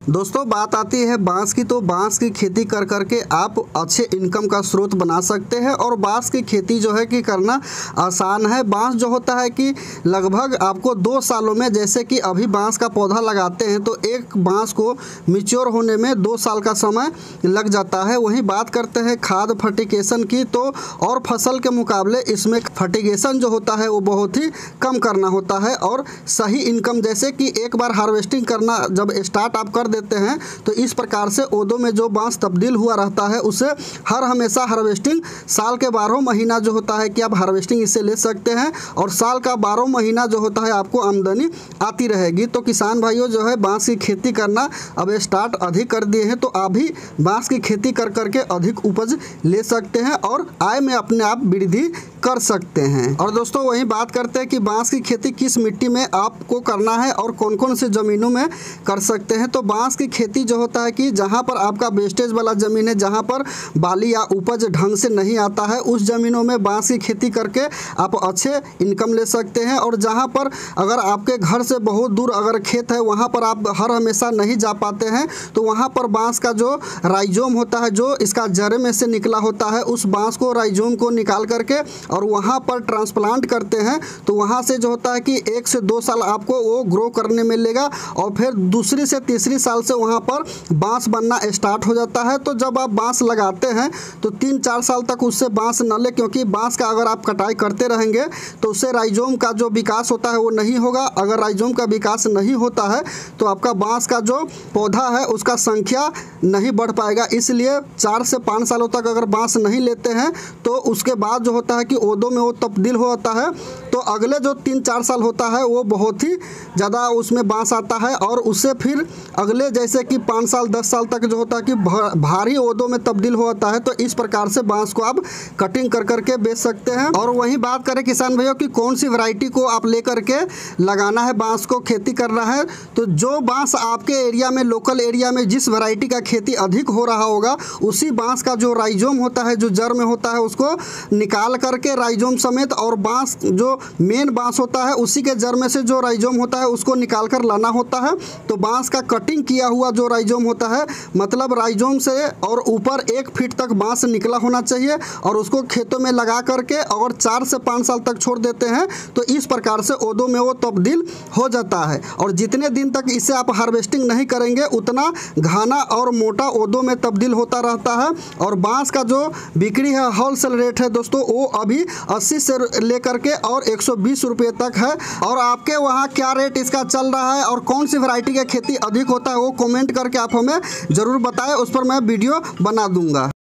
दोस्तों बात आती है बांस की, तो बांस की खेती कर करके आप अच्छे इनकम का स्रोत बना सकते हैं। और बांस की खेती जो है कि करना आसान है। बांस जो होता है कि लगभग आपको 2 सालों में, जैसे कि अभी बांस का पौधा लगाते हैं तो एक बांस को मैच्योर होने में 2 साल का समय लग जाता है। वहीं बात करते हैं खाद फर्टिगेशन की, तो और फसल के मुकाबले इसमें फर्टिगेशन जो होता है वो बहुत ही कम करना होता है। और सही इनकम, जैसे कि एक बार हार्वेस्टिंग करना जब स्टार्ट आप कर देते हैं तो इस प्रकार से ओदों में जो बांस तब्दील हुआ रहता है उसे हर हमेशा हार्वेस्टिंग साल के 12 महीना जो होता है कि आप हार्वेस्टिंग इससे ले सकते हैं। और साल का 12 महीना जो होता है आपको आमदनी आती रहेगी। तो किसान भाइयों जो है बांस की खेती करना अब स्टार्ट अधिक कर दिए हैं, तो आप भी बांस की खेती कर करके अधिक उपज ले सकते हैं और आय में अपने आप वृद्धि कर सकते हैं। और दोस्तों वहीं बात करते हैं कि बांस की खेती किस मिट्टी में आपको करना है और कौन कौन से ज़मीनों में कर सकते हैं। तो बांस की खेती जो होता है कि जहां पर आपका वेस्टेज वाला ज़मीन है, जहां पर बाली या उपज ढंग से नहीं आता है, उस ज़मीनों में बांस की खेती करके आप अच्छे इनकम ले सकते हैं। और जहां पर अगर आपके घर से बहुत दूर अगर खेत है, वहां पर आप हर हमेशा नहीं जा पाते हैं, तो वहां पर बांस का जो राइजोम होता है, जो इसका जड़ में से निकला होता है, उस बांस को राइजोम को निकाल करके और वहाँ पर ट्रांसप्लांट करते हैं। तो वहाँ से जो होता है कि 1 से 2 साल आपको वो ग्रो करने मिलेगा और फिर दूसरी से तीसरी साल से वहाँ पर बांस बनना स्टार्ट हो जाता है। तो जब आप बांस लगाते हैं तो 3-4 साल तक उससे बांस न ले, क्योंकि बांस का अगर आप कटाई करते रहेंगे तो उससे राइजोम का जो विकास होता है वो नहीं होगा। अगर राइजोम का विकास नहीं होता है तो आपका बांस का जो पौधा है उसका संख्या नहीं बढ़ पाएगा। इसलिए 4 से 5 सालों तक अगर बांस नहीं लेते हैं तो उसके बाद जो होता है कि ओदों में वो तब्दील हो जाता है। तो अगले जो 3-4 साल होता है वो बहुत ही ज़्यादा उसमें बांस आता है और उससे फिर अगले जैसे कि 5 साल 10 साल तक जो होता है कि भारी ओदों में तब्दील हो जाता है। तो इस प्रकार से बांस को आप कटिंग कर करके बेच सकते हैं। और वहीं बात करें किसान भैया कि कौन सी वैरायटी को आप ले करके लगाना है, बांस को खेती करना है, तो जो बांस आपके एरिया में, लोकल एरिया में जिस वैरायटी का खेती अधिक हो रहा होगा, उसी बांस का जो राइजोम होता है, जो जड़ में होता है, उसको निकाल करके राइजोम समेत, और बांस जो मेन बांस होता है उसी के जड़ में से जो राइजोम होता है उसको निकाल कर लाना होता है। तो बांस का कटिंग किया हुआ जो राइजोम होता है, मतलब राइजोम से और ऊपर 1 फीट तक बांस निकला होना चाहिए, और उसको खेतों में लगा करके और 4 से 5 साल तक छोड़ देते हैं। तो इस प्रकार से ओदों में वो तब्दील हो जाता है। और जितने दिन तक इसे आप हार्वेस्टिंग नहीं करेंगे उतना घना और मोटा ओदों में तब्दील होता रहता है। और बांस का जो बिक्री है, होलसेल रेट है दोस्तों, वो अभी 80 से लेकर के और 120 रुपये तक है। और आपके वहाँ क्या रेट इसका चल रहा है और कौन सी वैरायटी का खेती अधिक होता है वो कमेंट करके आप हमें ज़रूर बताएं, उस पर मैं वीडियो बना दूंगा।